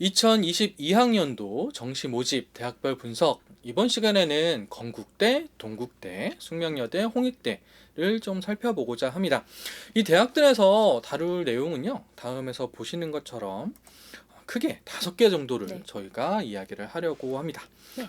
2022학년도 정시 모집 대학별 분석, 이번 시간에는 건국대, 동국대, 숙명여대, 홍익대를 좀 살펴보고자 합니다. 이 대학들에서 다룰 내용은요, 다음에서 보시는 것처럼 크게 5개 정도를 저희가 이야기를 하려고 합니다.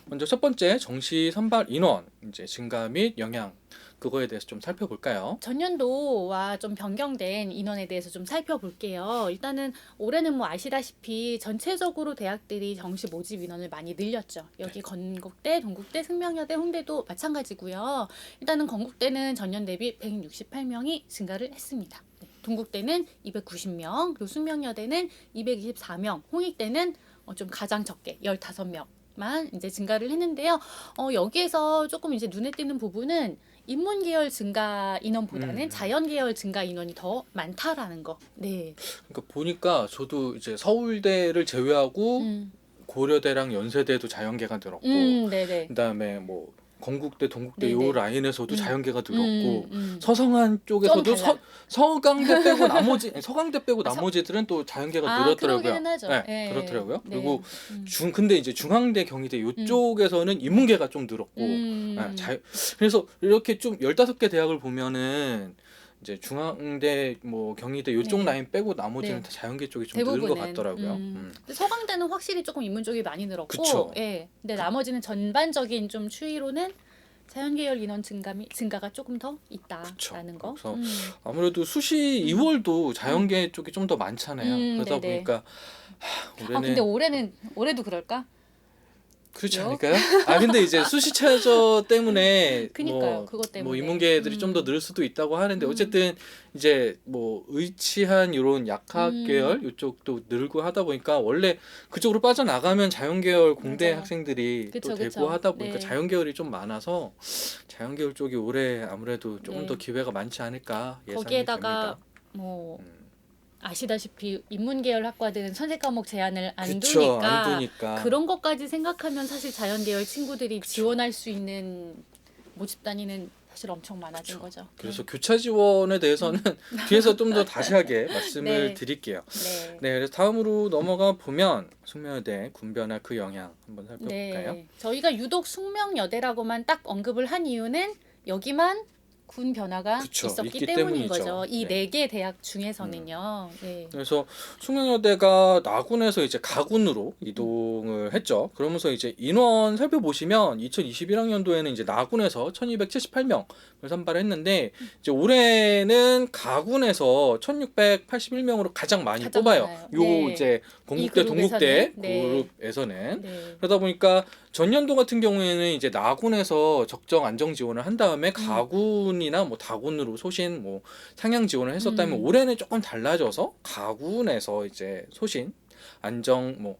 먼저 첫 번째, 정시 선발 인원 이제 증가 및 영향, 그거에 대해서 좀 살펴볼까요? 전년도와 좀 변경된 인원에 대해서 좀 살펴볼게요. 일단은 올해는 뭐 아시다시피 전체적으로 대학들이 정시 모집 인원을 많이 늘렸죠. 여기 건국대, 동국대, 숙명여대, 홍대도 마찬가지고요. 일단은 건국대는 전년 대비 168명이 증가를 했습니다. 동국대는 290명, 그리고 숙명여대는 224명, 홍익대는 좀 가장 적게 15명만 이제 증가를 했는데요. 여기에서 조금 이제 눈에 띄는 부분은 인문 계열 증가 인원보다는 자연 계열 증가 인원이 더 많다라는 거. 네. 그러니까 보니까 저도 이제 서울대를 제외하고 고려대랑 연세대도 자연계가 늘었고, 네네. 그다음에 뭐 건국대, 동국대 네네. 요 라인에서도 자연계가 늘었고, 음. 서성한 쪽에서도 좀 달라. 서강대 빼고 나머지 서강대 빼고 나머지들은 또 자연계가 늘었더라고요. 그러기는 하죠. 네, 네. 그렇더라고요. 네. 그리고 근데 이제 중앙대, 경희대 요쪽에서는 인문계가 좀 늘었고, 그래서 이렇게 좀 15개 대학을 보면은 이제 중앙대, 뭐 경희대 요쪽 네. 라인 빼고 나머지는 네. 다 자연계 쪽이 좀 늘은 것 같더라고요. 근데 서강대는 확실히 조금 인문 쪽이 많이 늘었고, 그쵸. 예. 근데 나머지는 전반적인 좀 추이로는 자연 계열 인원 증가가 조금 더 있다라는 거. 그래서 아무래도 수시 2월도 자연계 쪽이 좀 더 많잖아요. 그러다 네네. 보니까 근데 올해는 올해도 그럴까? 그렇지 왜요? 않을까요? 근데 이제 수시 최저 때문에 그니까요. 그것 때문에. 뭐 인문계들이 좀 더 늘 수도 있다고 하는데 어쨌든 이제 뭐 의치한 이런 약학 계열 이쪽도 늘고 하다 보니까 원래 그쪽으로 빠져나가면 자연 계열 공대 맞아요. 학생들이 그쵸, 또 되고 그쵸. 하다 보니까 네. 자연 계열이 좀 많아서 자연 계열 쪽이 올해 아무래도 조금 네. 더 기회가 많지 않을까 예상이 거기에다가 됩니다. 뭐 아시다시피 인문 계열 학과들은 선택 과목 제한을 안 그쵸, 안 두니까. 그런 것까지 생각하면 사실 자연 계열 친구들이 지원할 수 있는 모집 단위는 사실 엄청 많아진 거죠. 그래서 교차 지원에 대해서는 뒤에서 좀 더 자세하게 말씀을 네. 드릴게요. 네. 네, 그래서 다음으로 넘어가 보면 숙명여대 군변화 그 영향 한번 살펴볼까요? 네. 저희가 유독 숙명여대라고만 딱 언급을 한 이유는 여기만 군 변화가 그쵸, 있었기 있기 때문인 때문이죠. 거죠. 이 네. 4개 대학 중에서는요. 네. 그래서 숙명여대가 나군에서 이제 가군으로 이동을 했죠. 그러면서 이제 인원 살펴보시면 2021학년도에는 이제 나군에서 1278명을 선발했는데 이제 올해는 가군에서 1681명으로 가장 많이 가장 뽑아요. 많아요. 요 네. 이제 건국대, 이 동국대 그룹에서는. 네. 그룹에서는 네. 그러다 보니까 전년도 같은 경우에는 이제 나군에서 적정 안정 지원을 한 다음에 가군이나 뭐 다군으로 소신 뭐 상향 지원을 했었다면 올해는 조금 달라져서 가군에서 이제 소신 안정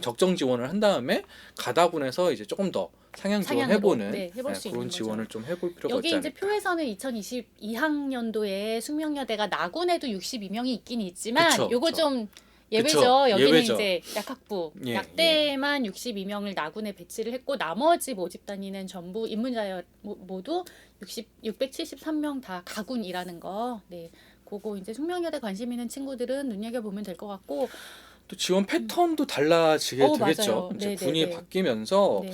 적정 지원을 한 다음에 가다군에서 이제 조금 더 상향 상향으로, 지원해보는 해볼 수 그런 있는 지원을 거죠. 좀 해볼 필요가 여기 있지 이제 않을까. 표에서는 2022학년도에 숙명여대가 나군에도 62명이 있긴 있지만 그쵸, 요거 그쵸. 좀 예외죠. 그쵸, 여기는 예외죠. 이제 약학부, 예, 약대만 62명을 나군에 배치를 했고 나머지 모집 단위는 전부 인문자열 모두 673명 다 가군이라는 거. 네. 그거 이제 숙명여대 관심 있는 친구들은 눈여겨보면 될 것 같고. 또 지원 패턴도 달라지게 되겠죠. 맞아요. 이제 네네네. 군이 바뀌면서 네.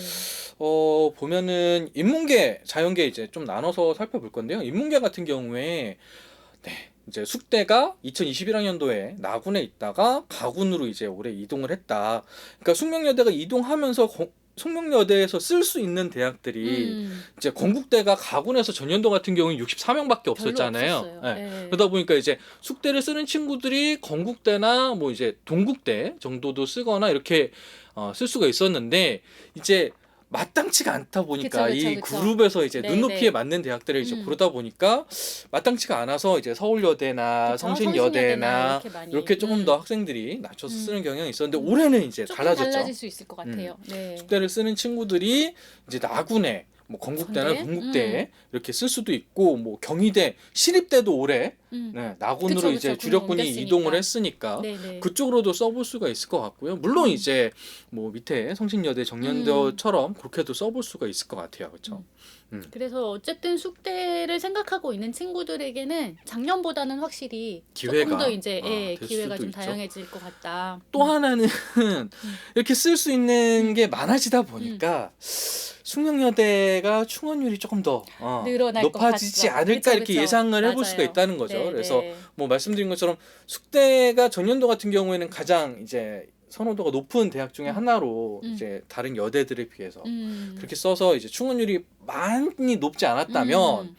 보면은 인문계, 자연계 이제 좀 나눠서 살펴볼 건데요. 인문계 같은 경우에 이제 숙대가 2021학년도에 나군에 있다가 가군으로 이제 올해 이동을 했다. 그러니까 숙명여대가 이동하면서 숙명여대에서 쓸 수 있는 대학들이 이제 건국대가 가군에서 전년도 같은 경우는 64명밖에 없었잖아요. 없었어요. 네. 네. 그러다 보니까 이제 숙대를 쓰는 친구들이 건국대나 뭐 이제 동국대 정도도 쓰거나 이렇게 쓸 수가 있었는데 이제 마땅치가 않다 보니까 이 그쵸. 그룹에서 이제 네, 눈높이에 네. 맞는 대학들을 이제 고르다 보니까 마땅치가 않아서 이제 서울여대나 그쵸? 성신여대나 이렇게 많이. 이렇게 조금 더 학생들이 낮춰서 쓰는 경향이 있었는데 올해는 이제 조금 달라졌죠. 달라질 수 있을 것 같아요. 네. 숙대를 쓰는 친구들이 이제 나군에 뭐 건국대나 건대? 동국대에 이렇게 쓸 수도 있고 뭐 경희대, 시립대도 올해 네, 낙원으로 그쵸, 이제 그쵸. 주력군이 옮겼으니까. 이동을 했으니까 네네. 그쪽으로도 써볼 수가 있을 것 같고요. 물론 음. 이제 뭐 밑에 성신여대, 정년대처럼 그렇게도 써볼 수가 있을 것 같아요. 그렇죠? 그래서 어쨌든 숙대를 생각하고 있는 친구들에게는 작년보다는 확실히 기회가 조금 더 이제 될 기회가 수도 좀 있죠. 다양해질 것 같다. 또 하나는 이렇게 쓸 수 있는 게 많아지다 음. 보니까 숙명여대가 충원율이 조금 더 늘어날 것 높아지지 같죠. 않을까 그쵸, 이렇게 그쵸. 예상을 해볼 수가 맞아요. 있다는 거죠. 네, 그래서 네. 뭐 말씀드린 것처럼 숙대가 전년도 같은 경우에는 가장 이제 선호도가 높은 대학 중에 하나로 이제 다른 여대들에 비해서 그렇게 써서 이제 충원율이 많이 높지 않았다면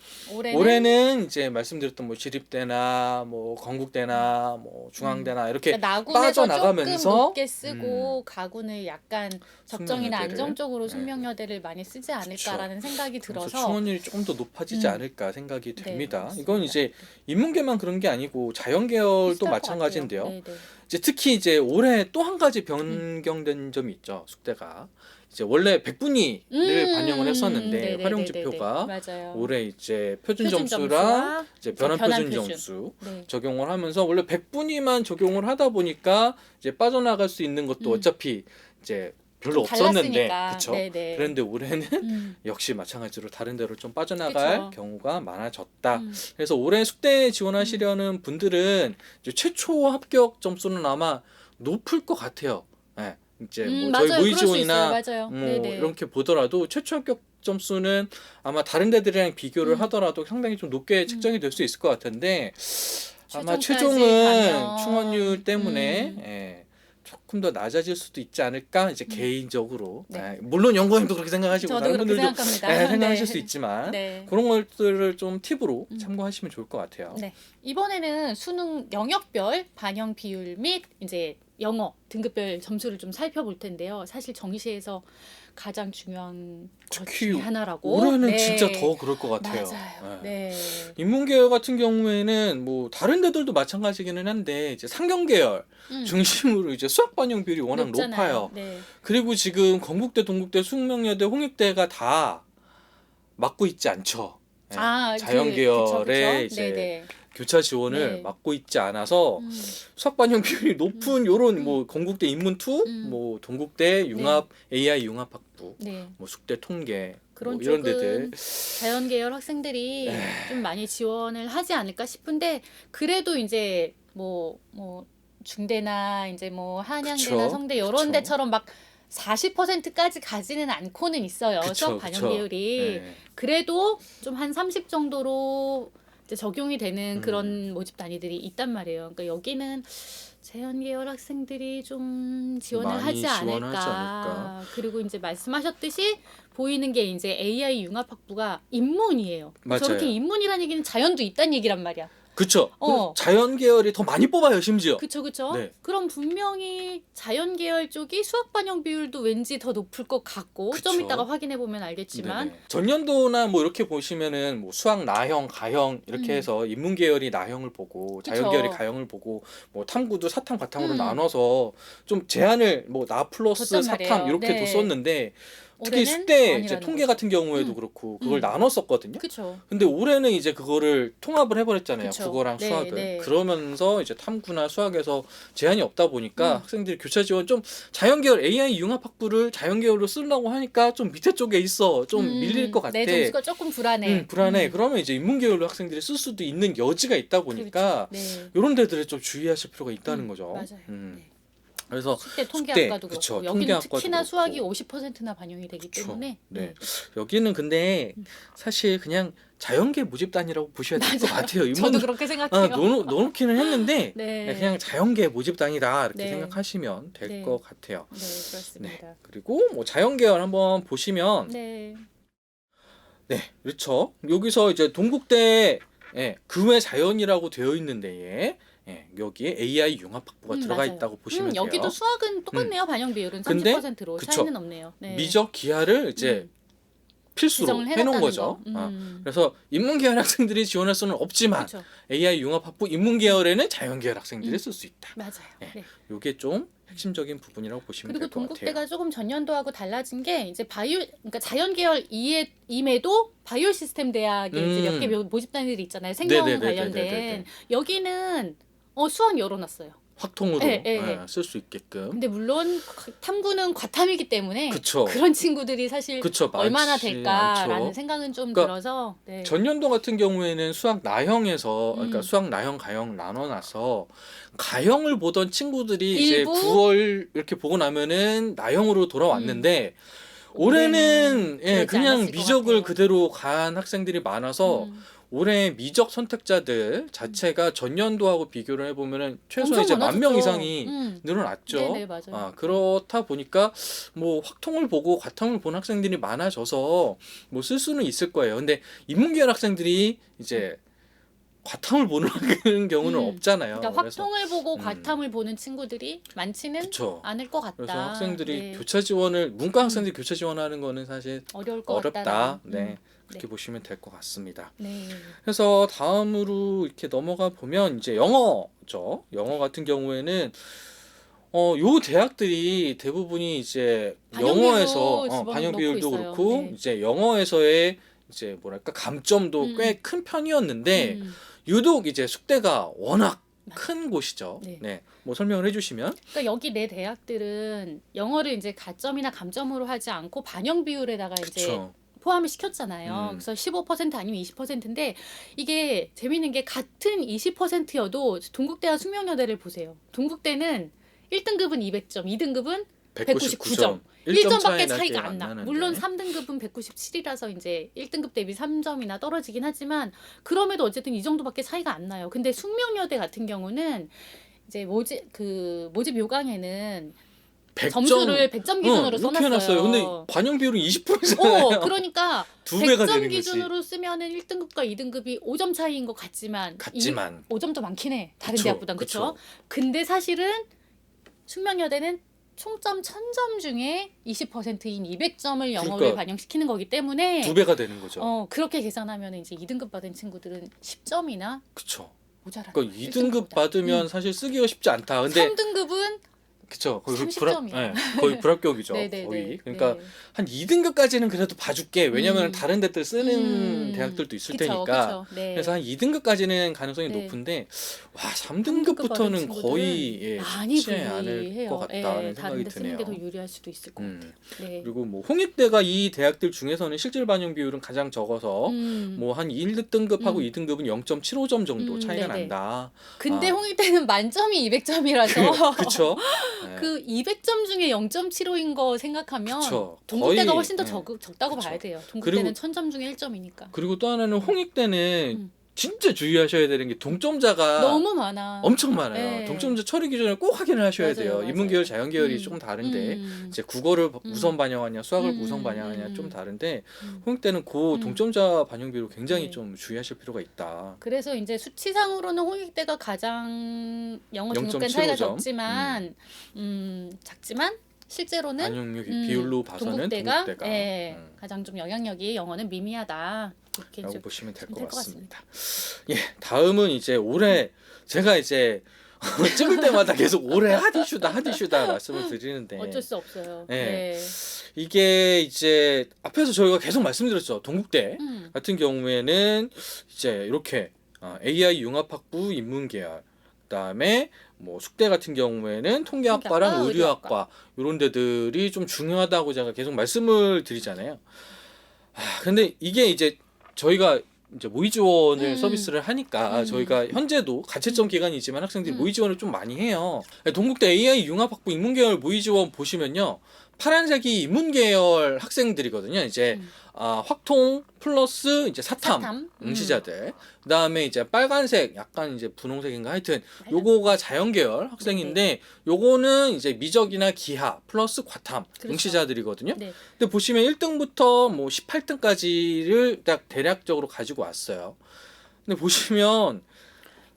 올해는 이제 말씀드렸던 뭐 지립대나 뭐 건국대나 뭐 중앙대나 이렇게 그러니까 나군에서 빠져나가면서 조금 높게 쓰고 가군을 약간 적정이나 숙명여대를, 안정적으로 네. 숙명여대를 많이 쓰지 않을까라는 생각이 그래서 들어서 충원율이 조금 더 높아지지 음. 않을까 생각이 네, 됩니다. 맞습니다. 이건 이제 인문계만 그런 게 아니고 자연계열도 비슷할 것 마찬가지인데요. 같아요. 네네. 이제 특히 이제 올해 또 한 가지 변경된 점이 있죠. 숙대가 이제 원래 100분위를 반영을 했었는데 네네네네네. 활용 지표가 맞아요. 올해 이제 표준 표준 점수랑 점수와 이제 이제 변환 표준 표준. 점수 네. 적용을 하면서 원래 100분위만 적용을 하다 보니까 이제 빠져나갈 수 있는 것도 어차피 이제 별로 좀 없었는데 달랐으니까. 그렇죠. 네네. 그런데 올해는 역시 마찬가지로 다른 데로 좀 빠져나갈 그쵸. 경우가 많아졌다. 그래서 올해 숙대에 지원하시려는 분들은 이제 최초 합격 점수는 아마 높을 것 같아요. 네. 이제 뭐 저희 맞아요. 모의 그럴 수 지원이나 있어요. 맞아요. 뭐 네네. 이렇게 보더라도 최초 합격 점수는 아마 다른 데들이랑 비교를 음. 하더라도 상당히 좀 높게 측정이 될 수 있을 것 같은데 아마 최종까지 최종은 가면, 충원율 때문에 조금 더 낮아질 수도 있지 않을까 이제 개인적으로 네. 물론 연구원님도 그렇게 생각하시고 저도 다른 그렇게 분들도 생각합니다. 생각하실 네. 수 있지만 네. 그런 것들을 좀 팁으로 참고하시면 좋을 것 같아요. 네. 이번에는 수능 영역별 반영 비율 및 이제 영어 등급별 점수를 좀 살펴볼 텐데요. 사실 정시에서 가장 중요한 것 특히 중에 하나라고. 올해는 네. 진짜 더 그럴 것 같아요. 맞아요. 네. 네. 인문계열 같은 경우에는 뭐 다른 데들도 마찬가지기는 한데 이제 상경계열 중심으로 이제 수학 반영 비율이 워낙 높잖아요. 높아요. 네. 그리고 지금 건국대, 동국대, 숙명여대, 홍익대가 다 맡고 있지 않죠. 네. 자연계열에 그쵸. 이제 네네. 교차 지원을 네. 맡고 있지 않아서 수학 반영 비율이 높은 요런 뭐 건국대 인문2, 뭐 동국대 융합 AI 융합학부, 네. 뭐 숙대 통계 그런 뭐 이런 쪽은 데들 자연계열 학생들이 좀 많이 지원을 하지 않을까 싶은데 그래도 이제 뭐 중대나 이제 뭐 한양대나 그쵸. 성대 이런 그쵸. 데처럼 막 40%까지 가지는 않고는 있어요. 그쵸, 수학 그쵸. 반영 비율이. 네. 그래도 좀 한 30 정도로 이제 적용이 되는 그런 모집 단위들이 있단 말이에요. 그러니까 여기는 자연계열 학생들이 좀 지원을 많이 하지 지원하지 않을까. 않을까. 그리고 이제 말씀하셨듯이 보이는 게 이제 AI 융합학부가 인문이에요. 맞아요. 저렇게 인문이라는 얘기는 자연도 있다는 얘기란 말이야. 그쵸. 그리고 자연계열이 더 많이 뽑아요 심지어. 그쵸. 네. 그럼 분명히 자연계열 쪽이 수학 반영 비율도 왠지 더 높을 것 같고 그쵸. 좀 이따가 확인해 보면 알겠지만 네네. 전년도나 뭐 이렇게 보시면은 뭐 수학 나형, 가형 이렇게 해서 인문계열이 나형을 보고 자연계열이 가형을 보고 뭐 탐구도 사탐, 과탐으로 나눠서 좀 제한을 뭐 나 플러스 뒀단 사탐 말이에요. 이렇게 네. 뒀었는데 특히 올해는 숙대 이제 아니라는 통계 거죠. 같은 경우에도 그렇고 그걸 나눴었거든요. 그쵸. 근데 올해는 이제 그거를 통합을 해버렸잖아요. 그쵸. 국어랑 네, 수학을. 네. 그러면서 이제 탐구나 수학에서 제한이 없다 보니까 학생들이 교차 지원 좀 자연계열 AI 융합학부를 자연계열로 쓰려고 하니까 좀 밑에 쪽에 있어. 좀 밀릴 것 같아. 내 점수가 조금 불안해. 불안해. 그러면 이제 인문계열로 학생들이 쓸 수도 있는 여지가 있다 보니까 네. 이런 데들에 좀 주의하실 필요가 있다는 거죠. 맞아요. 네. 그래서 숙대 통계학과도 그쵸, 그렇고 여기는 통계학과도 특히나 그렇고. 수학이 50%나 반영이 되기 그쵸. 때문에 네. 여기는 근데 사실 그냥 자연계 모집단이라고 보셔야 될 것 같아요. 저도 그렇게 생각해요. 넣어놓기는 했는데 네. 그냥 자연계 모집단이다 이렇게 네. 생각하시면 될 네. 것 같아요. 네, 그렇습니다. 그리고 뭐 자연계열 한번 보시면 네. 그렇죠. 여기서 이제 동국대 그 외 자연이라고 되어 있는데 여기에 AI 융합학부가 들어가 맞아요. 있다고 보시면 돼요. 여기도 수학은 똑같네요. 반영 비율은 근데 30%로 그쵸. 차이는 없네요. 네. 미적 기하를 이제 필수로 지정을 해놓은 해놨다는 거죠. 거. 그래서 인문계열 학생들이 지원할 수는 없지만 그쵸. AI 융합학부 인문계열에는 자연계열 학생들이 쓸 수 있다. 맞아요. 네. 네. 요게 좀 핵심적인 부분이라고 보시면 그리고 될 것 같아요. 동국대가 조금 전년도하고 달라진 게 이제 그러니까 자연 계열 임에도 바이오 시스템 대학에 이제 몇 개 모집 단위들이 있잖아요. 생명 관련된. 네네네네네네. 여기는 수학 열어놨어요. 확통으로 예, 예. 쓸 수 있게끔. 근데 물론 탐구는 과탐이기 때문에 그쵸. 그런 친구들이 사실 그쵸, 얼마나 많지 될까라는 않죠. 생각은 좀 그러니까 들어서 네. 전년도 같은 경우에는 수학 나형에서 그러니까 수학 나형 가형 나눠놔서 가형을 보던 친구들이 이제 일부? 9월 이렇게 보고 나면은 나형으로 돌아왔는데 올해는 예, 그러지 그냥 않았을 것 미적을 같아요. 그대로 간 학생들이 많아서 올해 미적 선택자들 자체가 전년도하고 비교를 해보면은 최소 엄청 이제 10,000명 많아졌죠. 이상이 늘어났죠. 네네, 맞아요. 아, 그렇다 보니까 뭐 확통을 보고 과탐을 본 학생들이 많아져서 뭐 쓸 수는 있을 거예요. 근데 인문계열 학생들이 이제 과탐을 보는 경우는 없잖아요. 그러니까 그래서 확통을 보고 과탐을 보는 친구들이 많지는 그쵸. 않을 것 같다. 그래서 학생들이 네. 교차 지원을 문과 학생들이 교차 지원하는 거는 사실 어려울 것 어렵다. 같다. 네. 그렇게 보시면 될 것 같습니다. 네. 그래서 다음으로 이렇게 넘어가 보면 이제 영어죠. 영어 같은 경우에는 요 대학들이 대부분이 이제 반영 영어에서 비율로 반영 집어넣고 비율도 있어요. 그렇고 네. 이제 영어에서의 이제 뭐랄까 감점도 꽤 큰 편이었는데 유독 이제 숙대가 워낙 큰 곳이죠. 네. 네. 뭐 설명을 해주시면. 그러니까 여기 네 대학들은 영어를 이제 가점이나 감점으로 하지 않고 반영 비율에다가 이제 그쵸. 포함을 시켰잖아요. 그래서 15% 아니면 20%인데 이게 재밌는 게 같은 20%여도 동국대와 숙명여대를 보세요. 동국대는 1등급은 200점, 2등급은 199점. 1점밖에 차이가 안 나. 물론 3등급은 197이라서 이제 1등급 대비 3점이나 떨어지긴 하지만 그럼에도 어쨌든 이 정도밖에 차이가 안 나요. 근데 숙명여대 같은 경우는 이제 모집 요강에는 100점, 점수를 100점 기준으로 이렇게 써놨어요. 해놨어요. 근데 반영 비율은 20%잖아요. 그러니까 두 배가 100점 되는 거지. 기준으로 쓰면은 1등급과 2등급이 5점 차이인 것 같지만 5점도 많긴 해. 다른 그쵸, 대학보단 그렇죠. 근데 사실은 숙명여대는 총점 1000점 중에 20%인 200점을 영어를 그러니까 반영시키는 거기 때문에 두 배가 되는 거죠. 그렇게 계산하면 이제 2등급 받은 친구들은 10점이나 그쵸. 모자라. 그러니까 2등급 받으면 사실 쓰기가 쉽지 않다. 근데 3등급은 그쵸. 거의 30점이야. 거의 불합격이죠. 네네네. 거의. 그러니까 네. 한 2등급까지는 그래도 봐줄게. 왜냐면 다른 데들 쓰는 대학들도 있을 테니까. 네. 그래서 한 2등급까지는 가능성이 네. 높은데 와 3등급 받은 3등급부터는 친구들은 거의 많이 쉽지 않을 불리해요. 것 같다는 다른 생각이 데 쓰는 드네요. 게 더 유리할 수도 있을 것 같아요. 네. 그리고 뭐 홍익대가 이 대학들 중에서는 실질 반영 비율은 가장 적어서 뭐 한 1등급하고 2등급은 0.75점 정도 차이가 네네. 난다. 근데 홍익대는 만점이 200점이라서 그쵸? 네. 그 200점 중에 0.75인 거 생각하면 그쵸. 동국대가 거의, 훨씬 더 네. 적다고 그쵸. 봐야 돼요. 그리고- 동국대는 1000점 중에 1점이니까. 그리고 또 하나는 홍익대는 진짜 주의하셔야 되는 게 동점자가 너무 많아. 엄청 많아요. 네. 동점자 처리 기준을 꼭 확인을 하셔야 맞아요, 돼요. 맞아요. 인문계열, 자연계열이 조금 다른데 이제 국어를 우선 반영하냐, 수학을 우선 반영하냐 좀 다른데 홍익대는 그 동점자 반영 비율 굉장히 네. 좀 주의하실 필요가 있다. 그래서 이제 수치상으로는 홍익대가 가장 영어 등급간 0.75 차이가 점. 작지만 실제로는 반영률 비율로 봐서는 동국대가 동국대가 가장 좀 영향력이 영어는 미미하다. 이렇게 라고 좀 보시면 될 될 것 것 같습니다. 예, 다음은 이제 올해 제가 이제 찍을 때마다 계속 올해 핫이슈다 말씀을 드리는데 어쩔 수 없어요. 네. 네. 이게 이제 앞에서 저희가 계속 말씀드렸죠. 동국대 같은 경우에는 이제 이렇게 AI 융합학부 인문계열 그다음에 뭐 숙대 같은 경우에는 통계학과랑 통계학과, 의료학과 이런 데들이 좀 중요하다고 제가 계속 말씀을 드리잖아요. 근데 이게 이제 저희가 이제 모의 지원을 서비스를 하니까 저희가 현재도 가채점 기간이지만 학생들이 모의 지원을 좀 많이 해요. 동국대 AI 융합학부 인문계열 모의 지원 보시면요. 파란색이 인문계열 학생들이거든요. 이제 확통 플러스 이제 사탐 응시자들. 그다음에 이제 빨간색 약간 이제 분홍색인가 하여튼 요거가 자연계열 학생인데 요거는 이제 미적이나 기하 플러스 과탐 그렇죠. 응시자들이거든요. 네. 근데 보시면 1등부터 뭐 18등까지를 딱 대략적으로 가지고 왔어요. 근데 보시면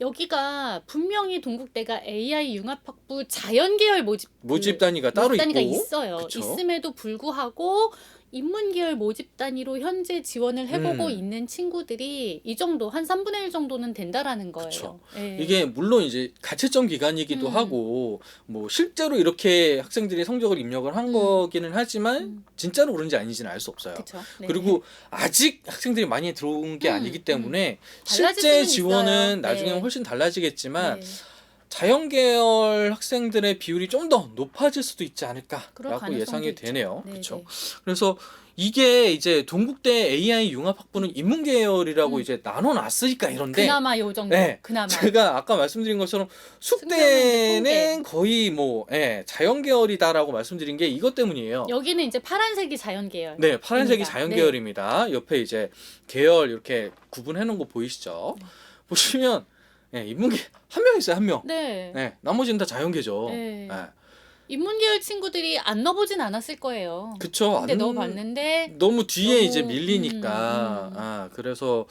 여기가 분명히 동국대가 AI 융합학부 자연계열 모집 단위가 따로 단위가 있고 있어요. 그쵸? 있음에도 불구하고 인문계열 모집 단위로 현재 지원을 해보고 음. 있는 친구들이 이 정도 한 3분의 1 정도는 된다라는 거예요. 그쵸. 예. 이게 물론 이제 가채점 기간이기도 음. 하고 뭐 실제로 이렇게 학생들이 성적을 입력을 한 거기는 하지만 음. 진짜로 그런지 아닌지는 알 수 없어요. 그쵸. 네. 그리고 아직 학생들이 많이 들어온 게 아니기 때문에 달라질 실제 수는 지원은 있어요. 나중에는 네. 훨씬 달라지겠지만 네. 자연계열 학생들의 비율이 좀 더 높아질 수도 있지 그럴 않을까라고 가능성도 예상이 있죠. 되네요. 네, 그렇죠. 네. 그래서 이게 이제 동국대 AI 융합학부는 인문계열이라고 이제 나눠놨으니까 이런데 그나마 요 정도. 네, 그나마. 제가 아까 말씀드린 것처럼 숙명은 이제 숙대는 거의 뭐 자연계열이다라고 말씀드린 게 이것 때문이에요. 여기는 이제 파란색이 자연계열. 네, 파란색이 입니다. 자연계열입니다. 옆에 이제 계열 이렇게 구분해 놓은 거 보이시죠? 보시면 인문계 한 명 있어요, 한 명. 네. 네, 나머지는 다 자연계죠. 네. 네. 인문계열 친구들이 안 넣어보진 않았을 거예요. 그쵸. 근데 넣어봤는데 너무 뒤에 너무, 이제 밀리니까 음. 그래서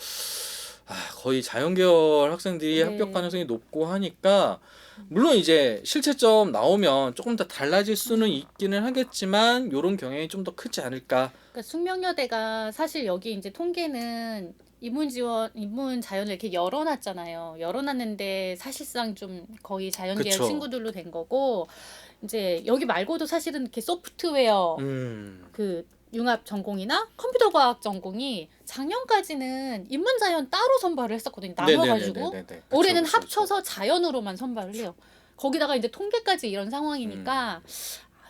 거의 자연계열 학생들이 네. 합격 가능성이 높고 하니까 물론 이제 실채점 나오면 조금 더 달라질 수는 있기는 하겠지만 요런 경향이 좀 더 크지 않을까. 그러니까 숙명여대가 사실 여기 이제 통계는 인문 지원, 인문 자연을 이렇게 열어놨잖아요. 열어놨는데 사실상 좀 거의 자연계열 그쵸. 친구들로 된 거고 이제 여기 말고도 사실은 이렇게 소프트웨어 그 융합 전공이나 컴퓨터 과학 전공이 작년까지는 인문 자연 따로 선발을 했었거든요. 나눠가지고 네네네네네. 올해는 그쵸, 그쵸, 합쳐서 자연으로만 선발을 해요. 거기다가 이제 통계까지 이런 상황이니까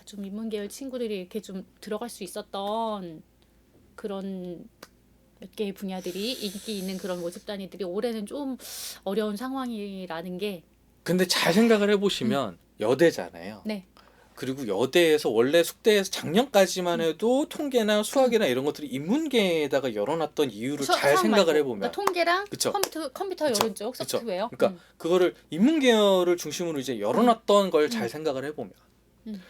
좀 인문계열 친구들이 이렇게 좀 들어갈 수 있었던 그런 몇 개의 분야들이 인기 있는 그런 모집 단위들이 올해는 좀 어려운 상황이라는 게 근데 잘 생각을 해보시면 여대잖아요. 네. 그리고 여대에서 원래 숙대에서 작년까지만 해도 통계나 수학이나 이런 것들이 인문계에다가 열어놨던 이유를 잘 수학 생각을 말고, 해보면 그러니까 통계랑 그쵸. 컴퓨터 그쵸. 이런 쪽 그쵸. 소프트웨어. 그러니까 그거를 인문계열을 중심으로 이제 열어놨던 걸 잘 음. 생각을 해보면 음.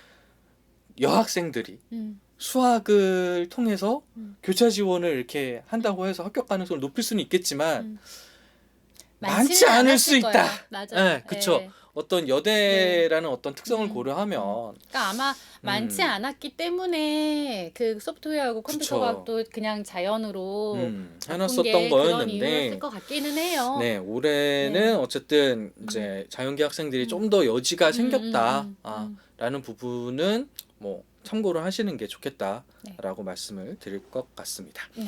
여학생들이 음. 수학을 통해서 음. 교차 지원을 이렇게 한다고 해서 합격 가능성을 높일 수는 있겠지만 음. 많지 많지는 않을 않았을 수 있다. 거예요. 맞아요. 네, 그쵸. 네. 어떤 여대라는 어떤 특성을 음. 고려하면 그러니까 아마 많지 않았기 때문에 그 소프트웨어하고 컴퓨터 그쵸. 과학도 그냥 자연으로 해놨었던 그런 이유였을 거였는데 것 같기는 해요. 네, 올해는 네. 어쨌든 이제 자연계 학생들이 좀 더 여지가 생겼다. 라는 부분은 뭐 참고를 하시는 게 좋겠다라고 말씀을 드릴 것 같습니다. 네.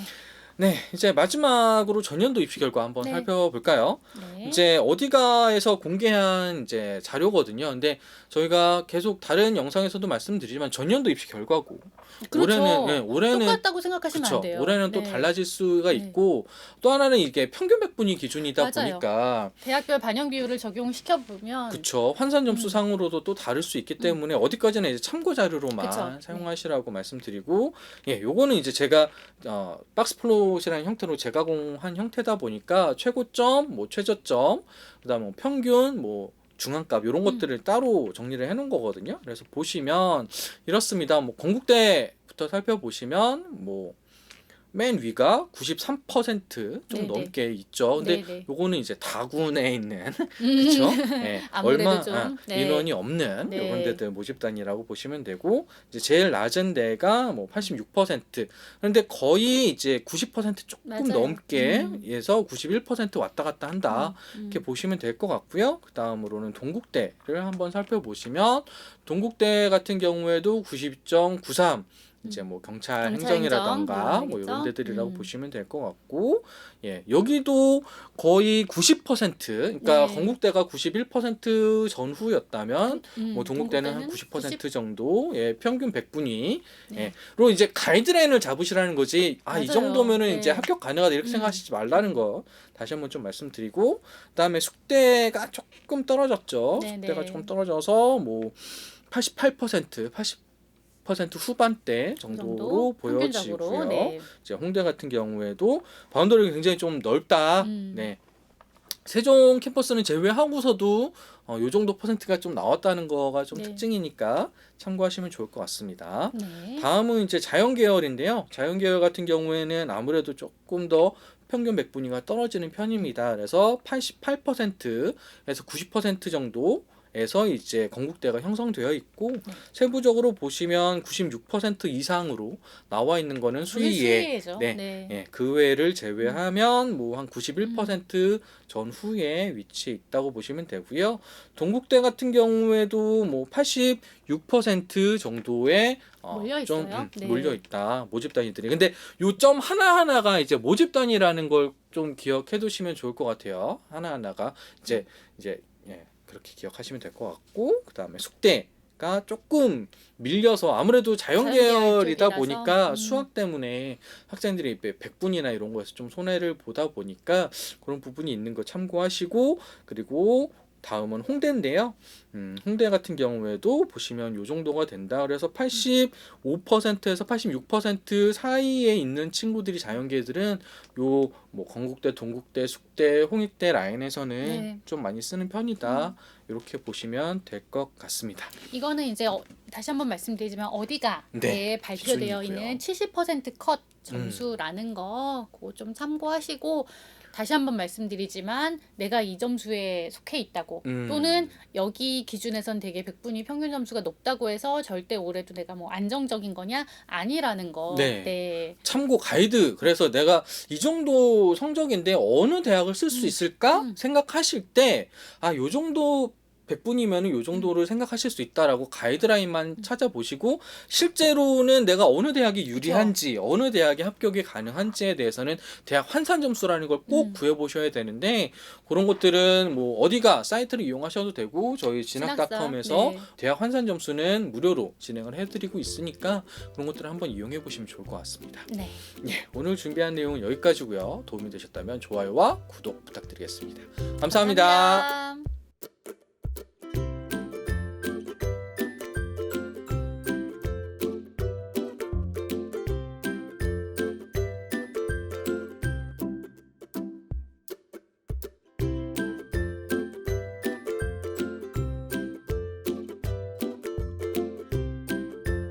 네, 이제 마지막으로 전년도 입시 결과 한번 네. 살펴볼까요? 네. 이제 어디가에서 공개한 이제 자료거든요. 근데 저희가 계속 다른 영상에서도 말씀드리지만 전년도 입시 결과고 그렇죠. 올해는 똑같다고 생각하시면 그쵸. 안 돼요. 올해는 또 네. 달라질 수가 네. 있고 또 하나는 이게 평균 백분위 기준이다 맞아요. 보니까 대학별 반영 비율을 적용시켜 보면 그쵸. 환산 점수 상으로도 또 다를 수 있기 때문에 어디까지나 이제 참고 자료로만 그쵸. 사용하시라고 말씀드리고 요거는 이제 제가 박스 플롯이라는 형태로 재가공한 형태다 보니까 최고점, 뭐 최저점, 그다음에 뭐 평균, 뭐 중앙값 이런 것들을 따로 정리를 해놓은 거거든요. 그래서 보시면 이렇습니다. 뭐 건국대부터 살펴보시면 뭐 맨 위가 93% 좀 네네. 넘게 있죠. 근데 네네. 요거는 이제 다군에 있는 그렇죠? 네, 아무래도 얼마 좀, 네. 인원이 없는 네. 이런 데들 모집단이라고 보시면 되고 이제 제일 낮은 데가 뭐 86%. 그런데 거의 이제 90% 조금 맞아요. 넘게 해서 91% 왔다 갔다 한다. 음. 이렇게 보시면 될 것 같고요. 그 다음으로는 동국대를 한번 살펴보시면 동국대 같은 경우에도 92.93 이제 뭐 경찰 경찰 행정이라던가 행정, 뭐 이런 그러겠죠? 데들이라고 보시면 될 것 같고 여기도 거의 90% 그러니까 네. 건국대가 91% 전후였다면 뭐 동국대는 한 90% 정도 평균 백분위 네. 로 이제 가이드라인을 잡으시라는 거지 이 맞아요. 정도면은 네. 이제 합격 가능하다 이렇게 생각하시지 말라는 거 다시 한번 좀 말씀드리고 그다음에 숙대가 조금 떨어졌죠. 네, 숙대가 네. 조금 떨어져서 뭐 88% 후반대 정도로 보여지고요. 평균적으로, 네. 이제 홍대 같은 경우에도 바운더리가 굉장히 좀 넓다. 음. 네. 세종 캠퍼스는 제외하고서도 요 정도 퍼센트가 좀 나왔다는 거가 좀 네. 특징이니까 참고하시면 좋을 것 같습니다. 네. 다음은 이제 자연계열인데요. 자연계열 같은 경우에는 아무래도 조금 더 평균 백분위가 떨어지는 편입니다. 그래서 88%에서 90% 정도 에서 이제 건국대가 형성되어 있고 세부적으로 보시면 96% 이상으로 나와 있는 거는 수의예. 수의예죠. 네. 네. 예, 그 외를 제외하면 뭐 한 91% 전후에 위치해 있다고 보시면 되고요. 동국대 같은 경우에도 뭐 86% 정도의 몰려 좀 있어요. 네. 몰려 있다. 모집 단위들이. 근데 요점 하나하나가 이제 모집 단위라는 걸 좀 기억해 두시면 좋을 것 같아요. 하나하나가 이제 예, 그렇게 기억하시면 될 것 같고 그다음에 숙대가 조금 밀려서 아무래도 자연계열 자연계열이다 쪽이라서, 보니까 수학 때문에 학생들이 100분이나 이런 거에서 좀 손해를 보다 보니까 그런 부분이 있는 거 참고하시고 그리고 다음은 홍대인데요. 홍대 같은 경우에도 보시면 요 정도가 된다. 그래서 85%에서 86% 사이에 있는 친구들이 자연계들은 요 뭐 건국대, 동국대, 숙대, 홍익대 라인에서는 네. 좀 많이 쓰는 편이다. 이렇게 보시면 될 것 같습니다. 이거는 이제 다시 한번 말씀드리지만 어디가 네, 발표되어 기준이고요. 있는 70%컷 점수라는 거 그거 좀 참고하시고 다시 한번 말씀드리지만 내가 이 점수에 속해 있다고 또는 여기 기준에선 되게 100분이 평균 점수가 높다고 해서 절대 올해도 내가 뭐 안정적인 거냐 아니라는 거. 네. 네. 참고 가이드. 그래서 내가 이 정도 성적인데 어느 대학을 쓸 수 있을까 생각하실 때 요 정도 100분이면 요 정도를 생각하실 수 있다라고 가이드라인만 찾아보시고 실제로는 내가 어느 대학이 유리한지 어느 대학에 합격이 가능한지에 대해서는 대학 환산 점수라는 걸 꼭 구해보셔야 되는데 그런 것들은 뭐 어디가 사이트를 이용하셔도 되고 저희 진학닷컴에서 네. 대학 환산 점수는 무료로 진행을 해드리고 있으니까 그런 것들을 한번 이용해 보시면 좋을 것 같습니다. 네. 예, 오늘 준비한 내용은 여기까지고요. 도움이 되셨다면 좋아요와 구독 부탁드리겠습니다. 감사합니다. 감사합니다.